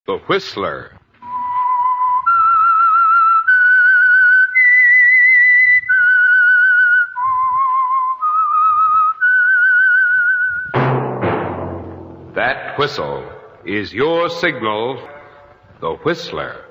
The Whistler. That whistle is your signal, the Whistler.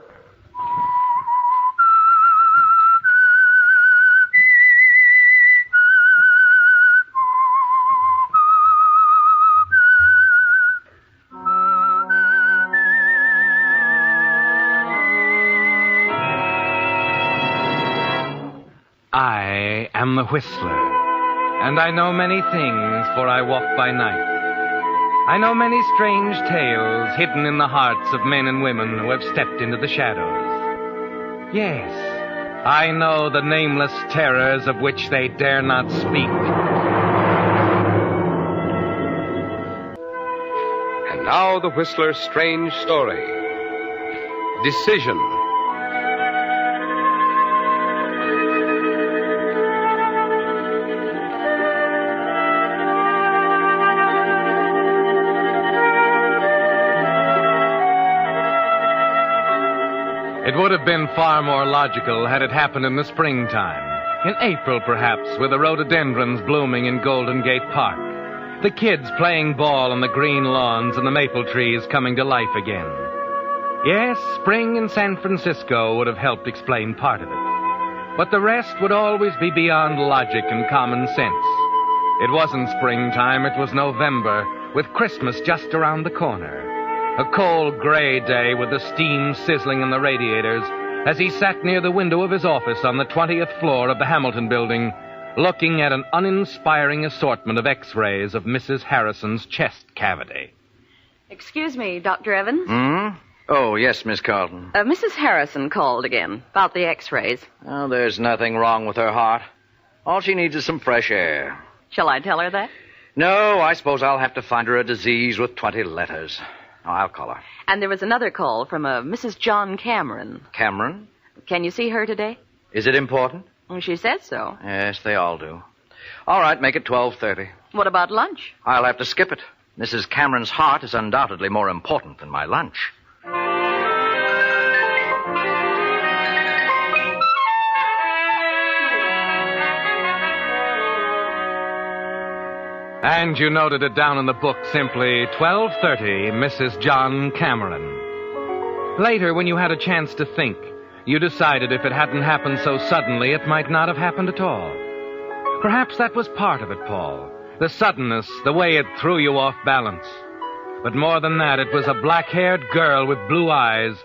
I am the Whistler, and I know many things, for I walk by night. I know many strange tales hidden in the hearts of men and women who have stepped into the shadows. Yes, I know the nameless terrors of which they dare not speak. And now the Whistler's strange story. Decision. It would have been far more logical had it happened in the springtime. In April, perhaps, with the rhododendrons blooming in Golden Gate Park. The kids playing ball on the green lawns and the maple trees coming to life again. Yes, spring in San Francisco would have helped explain part of it. But the rest would always be beyond logic and common sense. It wasn't springtime, it was November, with Christmas just around the corner. A cold, gray day with the steam sizzling in the radiators as he sat near the window of his office on the 20th floor of the Hamilton Building, looking at an uninspiring assortment of X-rays of Mrs. Harrison's chest cavity. Excuse me, Dr. Evans. Oh, yes, Miss Carlton. Mrs. Harrison called again about the X-rays. Oh, there's nothing wrong with her heart. All she needs is some fresh air. Shall I tell her that? No, I suppose I'll have to find her a disease with 20 letters. Oh, I'll call her. And there was another call from a Mrs. John Cameron. Cameron? Can you see her today? Is it important? Well, she said so. Yes, they all do. All right, make it 12:30. What about lunch? I'll have to skip it. Mrs. Cameron's heart is undoubtedly more important than my lunch. And you noted it down in the book simply, 12:30, Mrs. John Cameron. Later, when you had a chance to think, you decided if it hadn't happened so suddenly, it might not have happened at all. Perhaps that was part of it, Paul. The suddenness, the way it threw you off balance. But more than that, it was a black-haired girl with blue eyes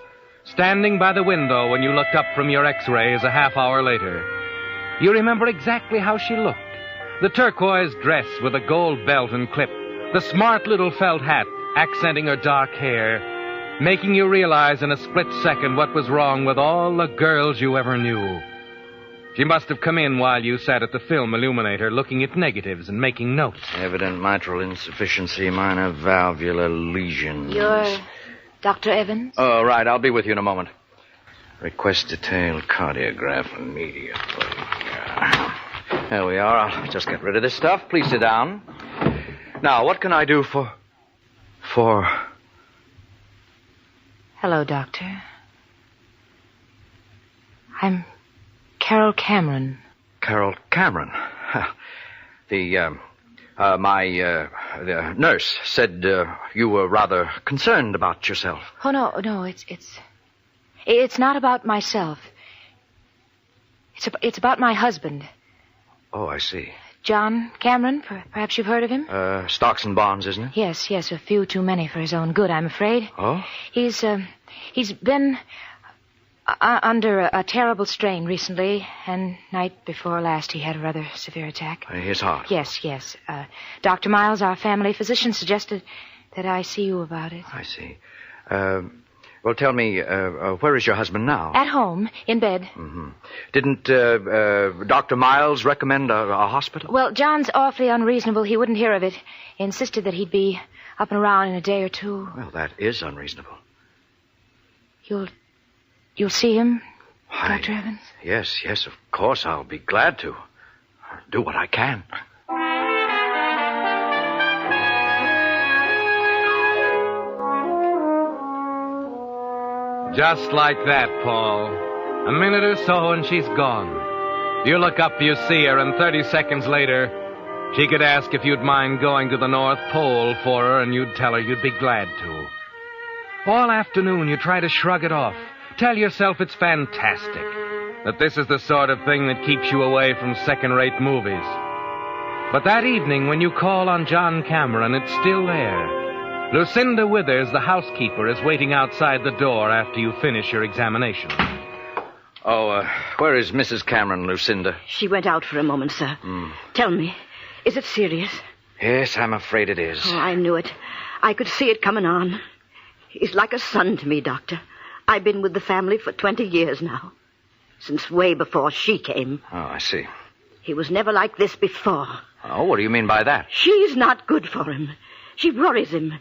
standing by the window when you looked up from your X-rays a half hour later. You remember exactly how she looked. The turquoise dress with a gold belt and clip, the smart little felt hat accenting her dark hair, making you realize in a split second what was wrong with all the girls you ever knew. She must have come in while you sat at the film illuminator looking at negatives and making notes. Evident mitral insufficiency, minor valvular lesions. You're Dr. Evans? Oh, right. I'll be with you in a moment. Request detailed cardiograph immediately. There we are. I'll just get rid of this stuff. Please sit down. Now, what can I do for... Hello, Doctor. I'm Carol Cameron. Carol Cameron? The nurse said you were rather concerned about yourself. Oh, no, it's not about myself. It's about my husband. Oh, I see. John Cameron, perhaps you've heard of him? Stocks and bonds, isn't it? Yes, a few too many for his own good, I'm afraid. Oh? He's been under a terrible strain recently, and night before last he had a rather severe attack. His heart? Yes. Dr. Miles, our family physician, suggested that I see you about it. I see. Well, tell me, where is your husband now? At home, in bed. Mm-hmm. Didn't Dr. Miles recommend a hospital? Well, John's awfully unreasonable. He wouldn't hear of it. He insisted that he'd be up and around in a day or two. Well, that is unreasonable. You'll see him, Dr. Evans? Yes, of course. I'll be glad to. Do what I can. Just like that, Paul. A minute or so and she's gone. You look up, you see her, and 30 seconds later, she could ask if you'd mind going to the North Pole for her, and you'd tell her you'd be glad to. All afternoon, you try to shrug it off. Tell yourself it's fantastic, that this is the sort of thing that keeps you away from second-rate movies. But that evening, when you call on John Cameron, it's still there. Lucinda Withers, the housekeeper, is waiting outside the door after you finish your examination. Oh, where is Mrs. Cameron, Lucinda? She went out for a moment, sir. Tell me, is it serious? Yes, I'm afraid it is. Oh, I knew it. I could see it coming on. He's like a son to me, Doctor. I've been with the family for 20 years now. Since way before she came. Oh, I see. He was never like this before. Oh, what do you mean by that? She's not good for him. She worries him,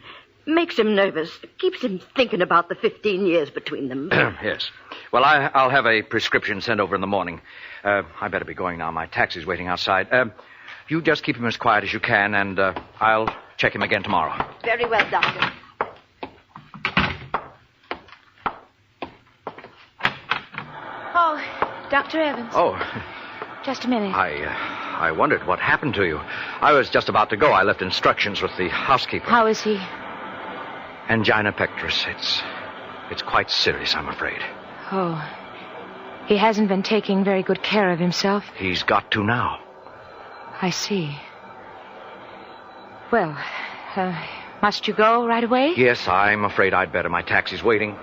makes him nervous, keeps him thinking about the 15 years between them. Yes. Well, I'll have a prescription sent over in the morning. I better be going now. My taxi's waiting outside. You just keep him as quiet as you can, and I'll check him again tomorrow. Very well, Doctor. Oh, Dr. Evans. Oh, Just a minute. I wondered what happened to you. I was just about to go. I left instructions with the housekeeper. How is he? Angina pectoris. It's quite serious, I'm afraid. Oh. He hasn't been taking very good care of himself. He's got to now. I see. Well, must you go right away? Yes, I'm afraid I'd better. My taxi's waiting.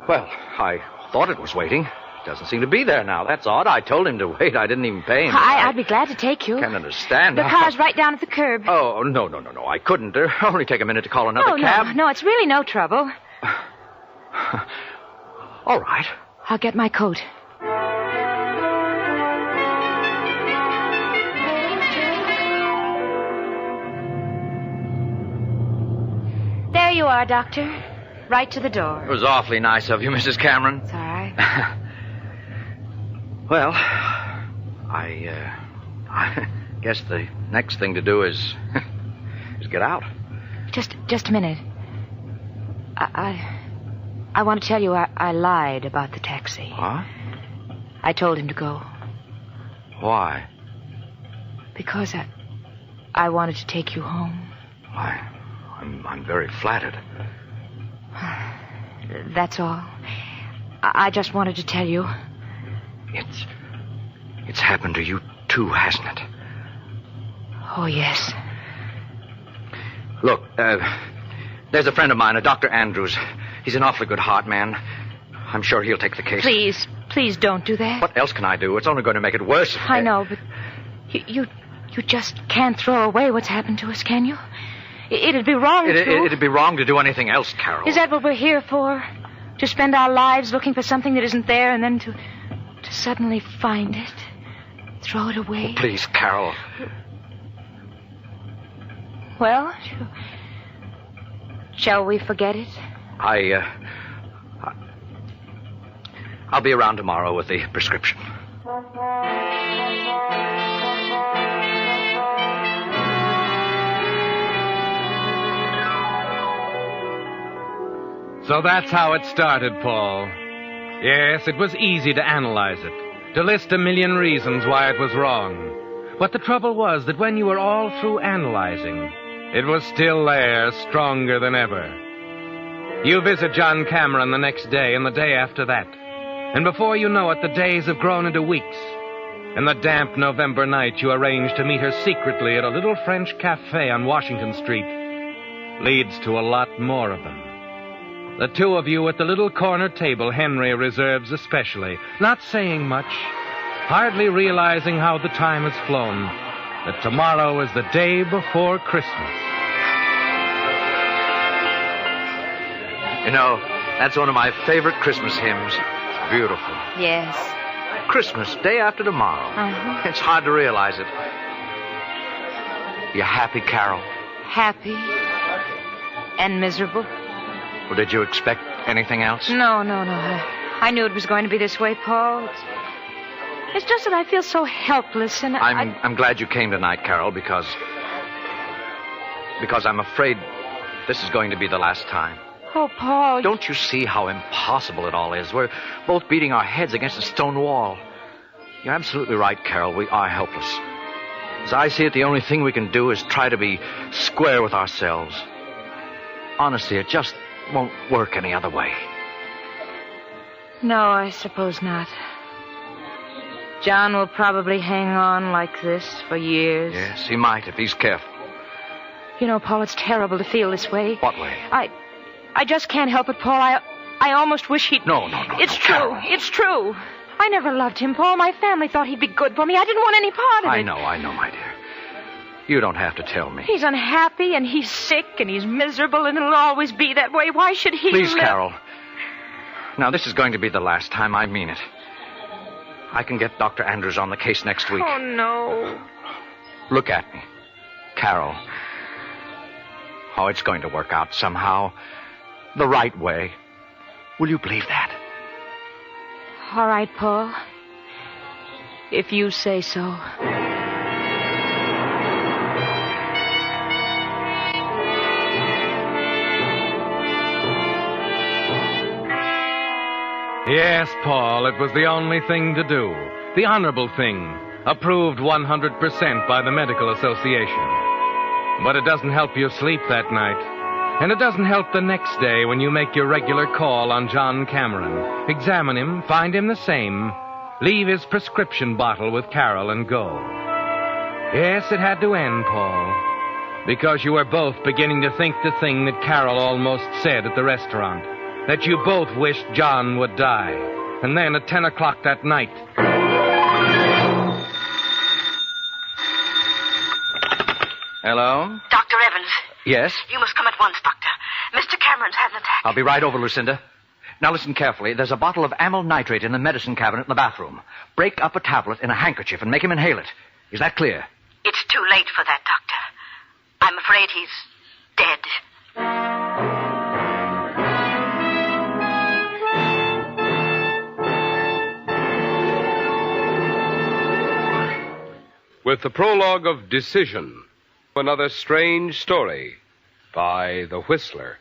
Well, I thought it was waiting. Doesn't seem to be there now. That's odd. I told him to wait. I didn't even pay him. I'd be glad to take you. Can't understand. The car's right down at the curb. Oh, no. I couldn't. It'll only take a minute to call another cab. No, it's really no trouble. All right. I'll get my coat. There you are, Doctor. Right to the door. It was awfully nice of you, Mrs. Cameron. It's all right. Well, I guess the next thing to do is get out. Just a minute. I want to tell you I lied about the taxi. What? I told him to go. Why? Because I wanted to take you home. Why, I'm very flattered. That's all. I just wanted to tell you. It's happened to you too, hasn't it? Oh, yes. Look, there's a friend of mine, a Dr. Andrews. He's an awfully good heart man. I'm sure he'll take the case. Please don't do that. What else can I do? It's only going to make it worse. I know, but you just can't throw away what's happened to us, can you? It'd be wrong to... It'd be wrong to do anything else, Carol. Is that what we're here for? To spend our lives looking for something that isn't there and then to suddenly find it? Throw it away? Oh, please, Carol. Well, shall we forget it? I'll be around tomorrow with the prescription. So that's how it started, Paul. Yes, it was easy to analyze it, to list a million reasons why it was wrong. But the trouble was that when you were all through analyzing, it was still there, stronger than ever. You visit John Cameron the next day and the day after that. And before you know it, the days have grown into weeks. And the damp November night you arrange to meet her secretly at a little French cafe on Washington Street leads to a lot more of them. The two of you at the little corner table Henry reserves especially, not saying much, hardly realizing how the time has flown, that tomorrow is the day before Christmas. You know, that's one of my favorite Christmas hymns. Beautiful. Yes. Christmas, day after tomorrow. Uh-huh. It's hard to realize it. You happy, Carol? Happy and miserable. Well, did you expect anything else? No. I knew it was going to be this way, Paul. It's just that I feel so helpless, and I'm glad you came tonight, Carol, because I'm afraid this is going to be the last time. Oh, Paul. Don't you see how impossible it all is? We're both beating our heads against a stone wall. You're absolutely right, Carol. We are helpless. As I see it, the only thing we can do is try to be square with ourselves. Honestly, it just won't work any other way. No, I suppose not. John will probably hang on like this for years. Yes, he might if he's careful. You know, Paul, it's terrible to feel this way. What way? I just can't help it, Paul. I almost wish he'd... No. It's true. Carol. It's true. I never loved him, Paul. My family thought he'd be good for me. I didn't want any part of it. I know, my dear. You don't have to tell me. He's unhappy, and he's sick, and he's miserable, and it'll always be that way. Why should he Please, live... Carol. Now, this is going to be the last time. I mean it. I can get Dr. Andrews on the case next week. Oh, no. Look at me. Carol. Oh, it's going to work out somehow. The right way. Will you believe that? All right, Paul. If you say so. Yes, Paul, it was the only thing to do. The honorable thing. Approved 100% by the Medical Association. But it doesn't help you sleep that night. And it doesn't help the next day when you make your regular call on John Cameron. Examine him, find him the same, leave his prescription bottle with Carol and go. Yes, it had to end, Paul. Because you were both beginning to think the thing that Carol almost said at the restaurant. That you both wished John would die. And then at 10 o'clock that night... Hello? Dr. Evans. Yes? You must come at once, Doctor. Mr. Cameron's had an attack. I'll be right over, Lucinda. Now listen carefully. There's a bottle of amyl nitrate in the medicine cabinet in the bathroom. Break up a tablet in a handkerchief and make him inhale it. Is that clear? It's too late for that, Doctor. I'm afraid he's dead. With the prologue of Decision, another strange story by The Whistler.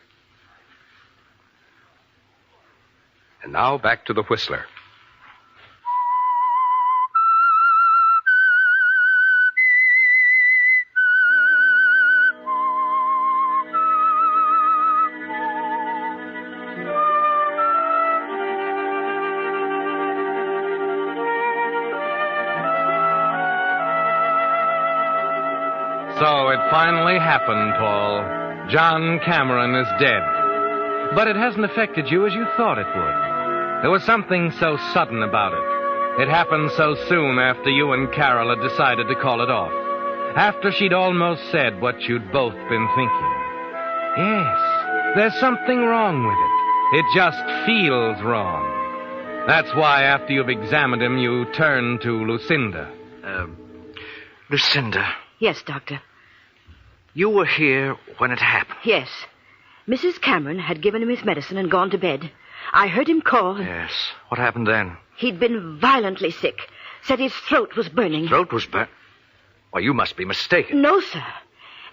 And now back to The Whistler. So it finally happened, Paul. John Cameron is dead. But it hasn't affected you as you thought it would. There was something so sudden about it. It happened so soon after you and Carol had decided to call it off. After she'd almost said what you'd both been thinking. Yes, there's something wrong with it. It just feels wrong. That's why after you've examined him, you turn to Lucinda. Lucinda, Yes, Doctor. you were here when it happened. Yes. Mrs. Cameron had given him his medicine and gone to bed. I heard him call. Yes. What happened then? He'd been violently sick. Said his throat was burning. Throat was burnt. Why, you must be mistaken. No, sir.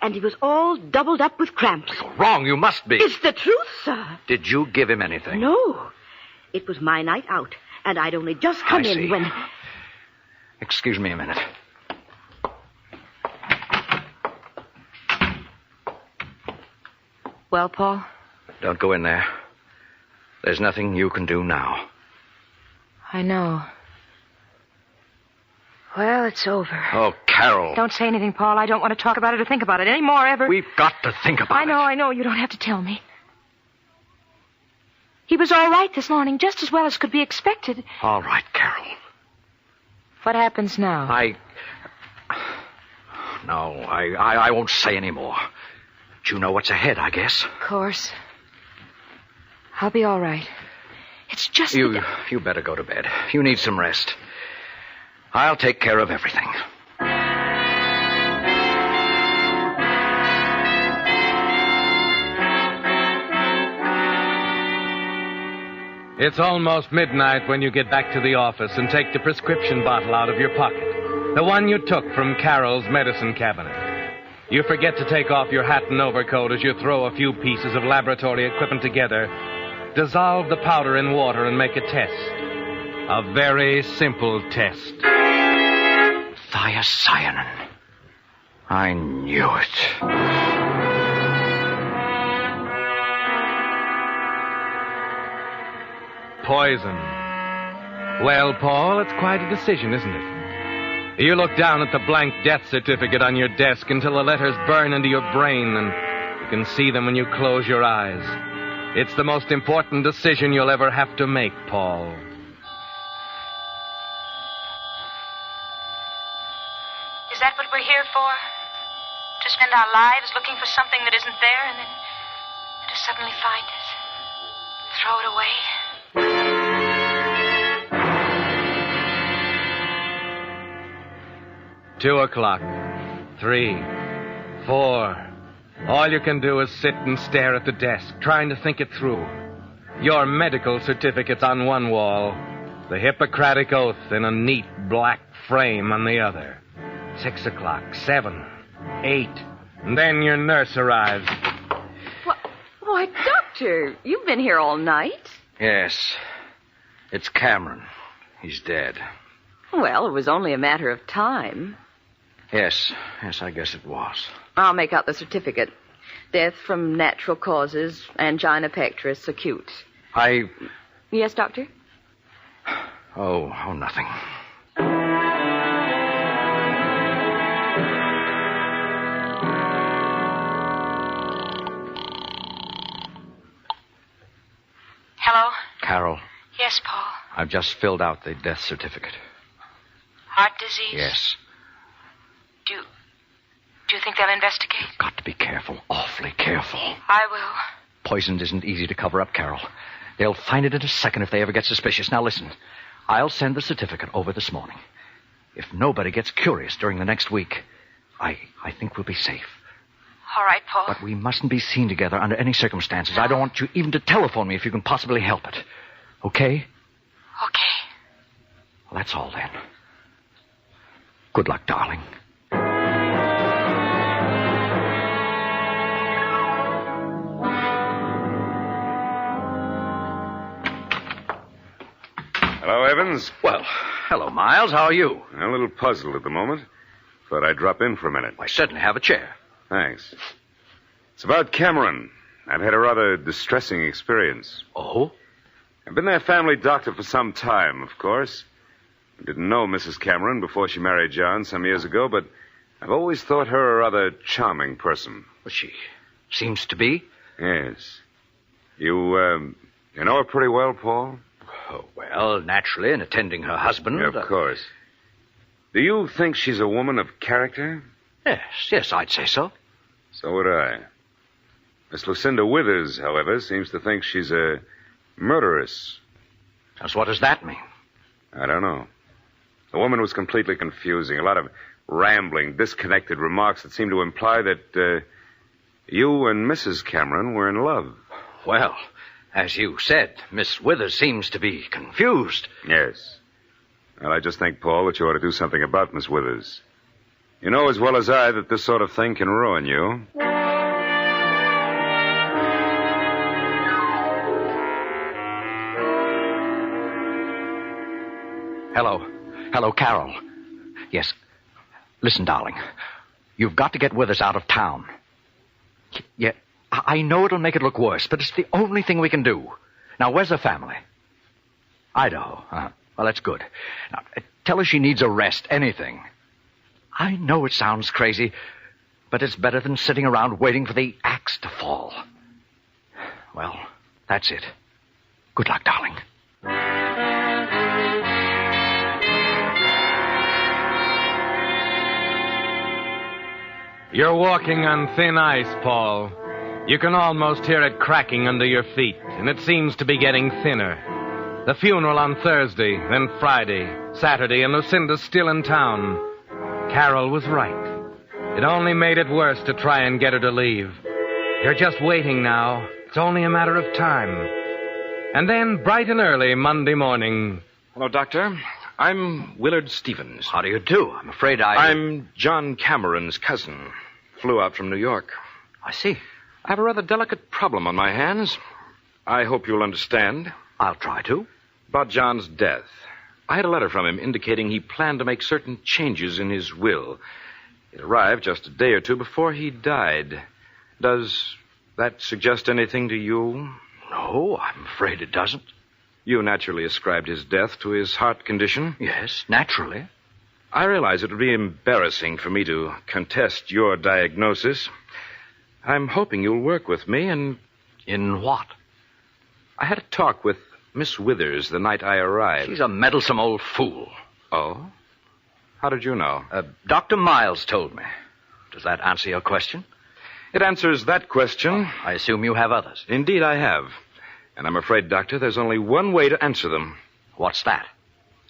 And he was all doubled up with cramps. You're wrong. You must be. It's the truth, sir. Did you give him anything? No. It was my night out, and I'd only just come I in see. when... Excuse me a minute. Well, Paul? Don't go in there. There's nothing you can do now. I know. Well, it's over. Oh, Carol. Don't say anything, Paul. I don't want to talk about it or think about it anymore, ever. We've got to think about it. I know. You don't have to tell me. He was all right this morning, just as well as could be expected. All right, Carol. What happens now? I won't say any more. But you know what's ahead, I guess. Of course. I'll be all right. It's just... You better go to bed. You need some rest. I'll take care of everything. It's almost midnight when you get back to the office and take the prescription bottle out of your pocket. The one you took from Carol's medicine cabinet. You forget to take off your hat and overcoat as you throw a few pieces of laboratory equipment together. Dissolve the powder in water and make a test. A very simple test. Thiocyanin. I knew it. Poison. Well, Paul, it's quite a decision, isn't it? You look down at the blank death certificate on your desk until the letters burn into your brain, and you can see them when you close your eyes. It's the most important decision you'll ever have to make, Paul. Is that what we're here for? To spend our lives looking for something that isn't there and then to suddenly find it? Throw it away? 2:00, 3, 4. All you can do is sit and stare at the desk, trying to think it through. Your medical certificate's on one wall, the Hippocratic Oath in a neat black frame on the other. 6:00, 7, 8, and then your nurse arrives. Why, Doctor, you've been here all night. Yes. It's Cameron. He's dead. Well, it was only a matter of time. Yes, I guess it was. I'll make out the certificate. Death from natural causes, angina pectoris, acute. Yes, Doctor? Oh, nothing. Hello? Carol, Yes, Paul. I've just filled out the death certificate. Heart disease? Yes. Do you think they'll investigate? Got to be careful, awfully careful. I will. Poison isn't easy to cover up, Carol. They'll find it in a second if they ever get suspicious. Now, listen. I'll send the certificate over this morning. If nobody gets curious during the next week, I think we'll be safe. All right, Paul. But we mustn't be seen together under any circumstances. I don't want you even to telephone me if you can possibly help it. Okay? Okay. Well, that's all then. Good luck, darling. Hello, Evans. Well, hello, Miles. How are you? A little puzzled at the moment. Thought I'd drop in for a minute. Why, certainly have a chair. Thanks. It's about Cameron. I've had a rather distressing experience. Oh? I've been their family doctor for some time, of course. I didn't know Mrs. Cameron before she married John some years ago, but I've always thought her a rather charming person. Well, she seems to be. Yes. You know her pretty well, Paul? Oh, well, naturally, in attending her husband. Yeah, of course. Do you think she's a woman of character? Yes, I'd say so. So would I. Miss Lucinda Withers, however, seems to think she's a murderess. Just what does that mean? I don't know. The woman was completely confusing. A lot of rambling, disconnected remarks that seemed to imply that you and Mrs. Cameron were in love. Well, as you said, Miss Withers seems to be confused. Yes. Well, I just think, Paul, that you ought to do something about Miss Withers. You know as well as I that this sort of thing can ruin you. Hello, Carol. Yes. Listen, darling. You've got to get Withers out of town. Yeah, I know it'll make it look worse, but it's the only thing we can do. Now, where's her family? Idaho. Well, that's good. Now, tell her she needs a rest, anything. I know it sounds crazy, but it's better than sitting around waiting for the axe to fall. Well, that's it. Good luck, darling. You're walking on thin ice, Paul. You can almost hear it cracking under your feet, and it seems to be getting thinner. The funeral on Thursday, then Friday, Saturday, and Lucinda's still in town. Carol was right. It only made it worse to try and get her to leave. You're just waiting now. It's only a matter of time. And then, bright and early, Monday morning... Hello, Doctor. I'm Willard Stevens. How do you do? I'm afraid I'm John Cameron's cousin. Flew out from New York. I see. I have a rather delicate problem on my hands. I hope you'll understand. I'll try to. About John's death. I had a letter from him indicating he planned to make certain changes in his will. It arrived just a day or two before he died. Does that suggest anything to you? No, I'm afraid it doesn't. You naturally ascribed his death to his heart condition. Yes, naturally. I realize it would be embarrassing for me to contest your diagnosis. I'm hoping you'll work with me and... In what? I had a talk with Miss Withers the night I arrived. She's a meddlesome old fool. Oh? How did you know? Dr. Miles told me. Does that answer your question? It answers that question. I assume you have others. Indeed, I have. And I'm afraid, Doctor, there's only one way to answer them. What's that?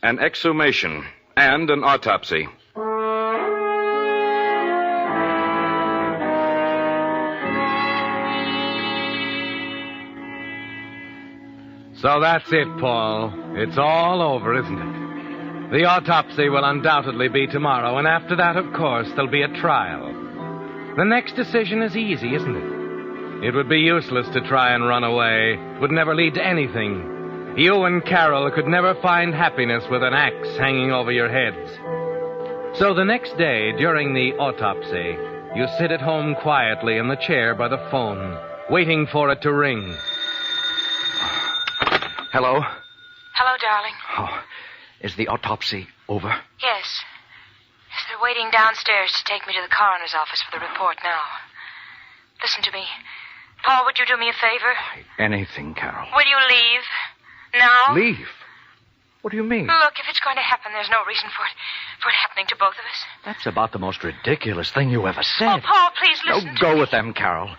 An exhumation and an autopsy. So that's it, Paul. It's all over, isn't it? The autopsy will undoubtedly be tomorrow, and after that, of course, there'll be a trial. The next decision is easy, isn't it? It would be useless to try and run away. It would never lead to anything. You and Carol could never find happiness with an axe hanging over your heads. So the next day, during the autopsy, you sit at home quietly in the chair by the phone, waiting for it to ring. Hello? Hello, darling. Oh, is the autopsy over? Yes. Yes, they're waiting downstairs to take me to the coroner's office for the report now. Listen to me. Paul, would you do me a favor? Anything, Carol. Will you leave? Now? Leave? What do you mean? Look, if it's going to happen, there's no reason for it happening to both of us. That's about the most ridiculous thing you ever said. Oh, Paul, please listen No, to go me. with them, Carol.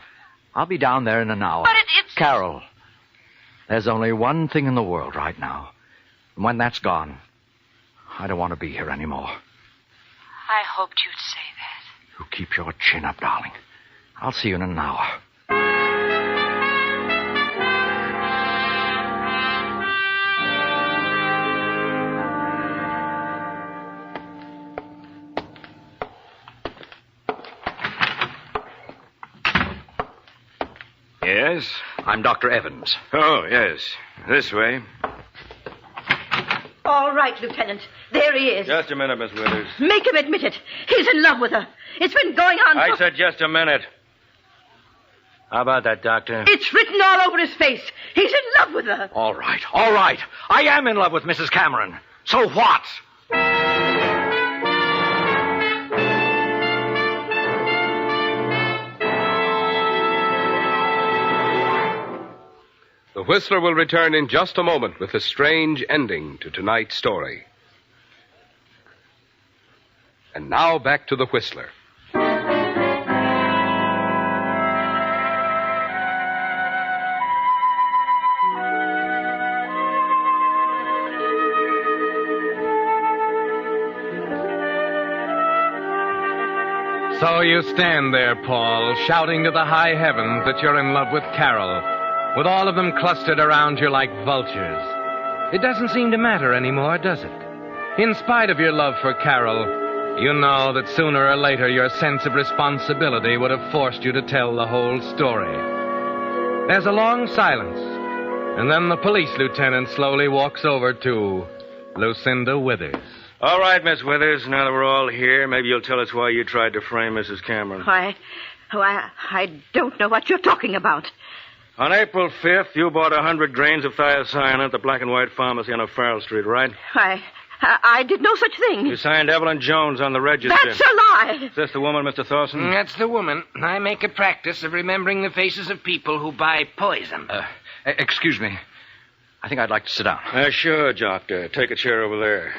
I'll be down there in an hour. But it's... Carol, there's only one thing in the world right now. And when that's gone, I don't want to be here anymore. I hoped you'd say that. You keep your chin up, darling. I'll see you in an hour. Yes? I'm Dr. Evans. Oh, yes. This way. All right, Lieutenant. There he is. Just a minute, Miss Withers. Make him admit it. He's in love with her. It's been going on I for... said just a minute. How about that, Doctor? It's written all over his face. He's in love with her. All right. I am in love with Mrs. Cameron. So what? The Whistler will return in just a moment with a strange ending to tonight's story. And now back to the Whistler. So you stand there, Paul, shouting to the high heavens that you're in love with Carol, with all of them clustered around you like vultures. It doesn't seem to matter anymore, does it? In spite of your love for Carol, you know that sooner or later your sense of responsibility would have forced you to tell the whole story. There's a long silence, and then the police lieutenant slowly walks over to Lucinda Withers. All right, Miss Withers, now that we're all here, maybe you'll tell us why you tried to frame Mrs. Cameron. I don't know what you're talking about. On April 5th, you bought 100 grains of thiocyanate at the Black and White Pharmacy on O'Farrell Street, right? I did no such thing. You signed Evelyn Jones on the register. That's a lie. Is this the woman, Mr. Thorson? That's the woman. I make a practice of remembering the faces of people who buy poison. Excuse me. I think I'd like to sit down. Sure, Doctor. Take a chair over there.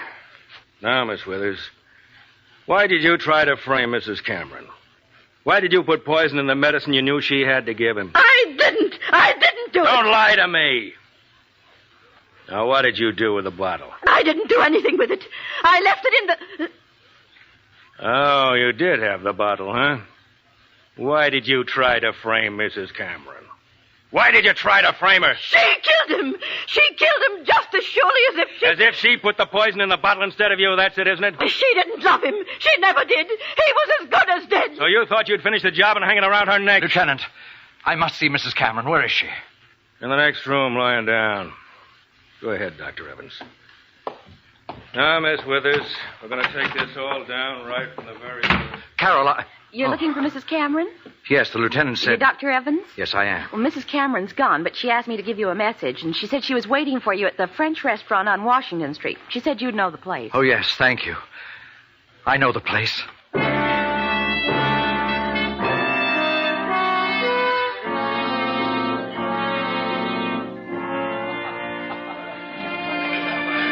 Now, Miss Withers, why did you try to frame Mrs. Cameron? Why did you put poison in the medicine you knew she had to give him? I didn't do it. Don't lie to me. Now, what did you do with the bottle? I didn't do anything with it. I left it in the... Oh, you did have the bottle, huh? Why did you try to frame Mrs. Cameron? Why did you try to frame her? She killed killed him. She killed him just as surely as if she... As if she put the poison in the bottle instead of you, that's it, isn't it? She didn't love him. She never did. He was as good as dead. So you thought you'd finish the job and hang it around her neck? Lieutenant, I must see Mrs. Cameron. Where is she? In the next room, lying down. Go ahead, Dr. Evans. Now, Miss Withers, we're going to take this all down right from the very... Carol, You're looking for Mrs. Cameron? Yes, the lieutenant said... You're Dr. Evans? Yes, I am. Well, Mrs. Cameron's gone, but she asked me to give you a message, and she said she was waiting for you at the French restaurant on Washington Street. She said you'd know the place. Oh, yes, thank you. I know the place.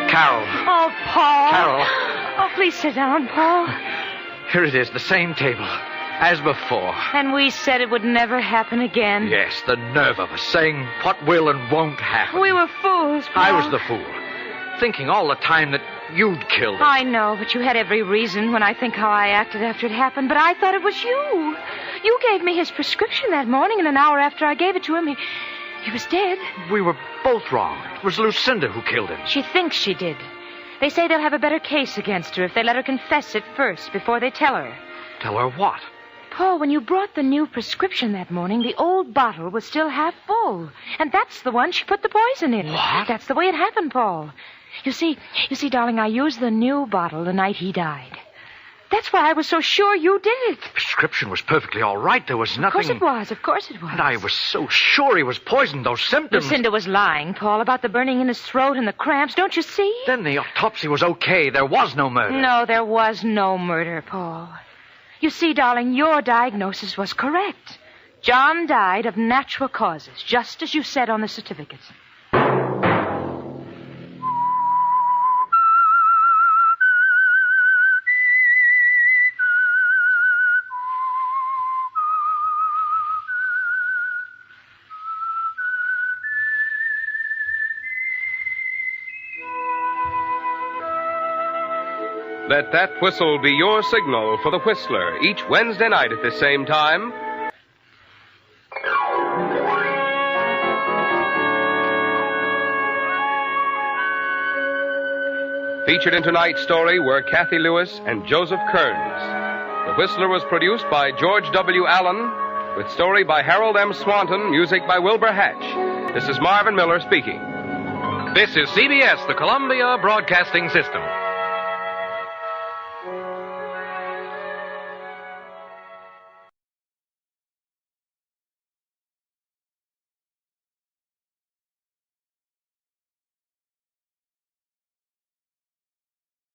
Carol. Oh, Paul. Carol. Oh, please sit down, Paul. Here it is, the same table, as before. And we said it would never happen again. Yes, the nerve of us, saying what will and won't happen. We were fools, Paul. I was the fool, thinking all the time that you'd killed him. I know, but you had every reason when I think how I acted after it happened, but I thought it was you. You gave me his prescription that morning, and an hour after I gave it to him, he was dead. We were both wrong. It was Lucinda who killed him. She thinks she did. They say they'll have a better case against her if they let her confess it first before they tell her. Tell her what? Paul, when you brought the new prescription that morning, the old bottle was still half full. And that's the one she put the poison in. What? That's the way it happened, Paul. You see, darling, I used the new bottle the night he died. That's why I was so sure you did it. The prescription was perfectly all right. There was nothing... Of course it was. And I was so sure he was poisoned. Those symptoms... Lucinda was lying, Paul, about the burning in his throat and the cramps. Don't you see? Then the autopsy was okay. There was no murder. No, there was no murder, Paul. You see, darling, your diagnosis was correct. John died of natural causes, just as you said on the certificate. Let that whistle be your signal for the Whistler each Wednesday night at the same time. Featured in tonight's story were Kathy Lewis and Joseph Kearns. The Whistler was produced by George W. Allen, with story by Harold M. Swanton, music by Wilbur Hatch. This is Marvin Miller speaking. This is CBS, the Columbia Broadcasting System.